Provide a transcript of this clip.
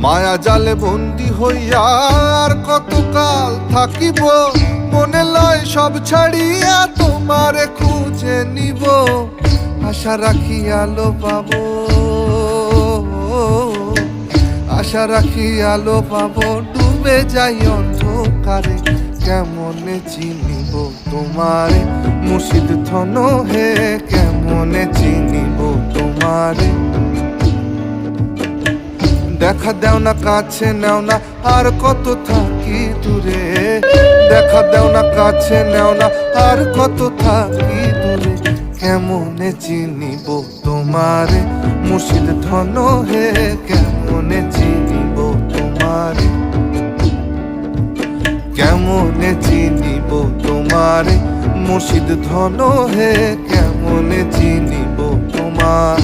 মায়া জালে বন্দি হইয়া আর কতকাল থাকিব, মনে লয় সব ছাড়িয়া তোমারে খুঁজে নিব। আশা রাখি আলো পাবো, আশা রাখি আলো পাবো, ডুবে যাই অন্ধকারে কেমনে চিনিব তোমারে মুর্শিদ ধন হে, কেমনে চিনিব তোমারে। দেখা দেও না কাছে নেও না আর কত থাকি দূরে, দেখা দেও না কাছে নেও না আর কত থাকি দূরে, কেমনে চিনিব তোমারে মুর্শিদ ধন হে, কেমনে চিনিব তোমারে, কেমনে চিনিব তোমারে মুর্শিদ ধন হে, কেমনে চিনিব তোমার।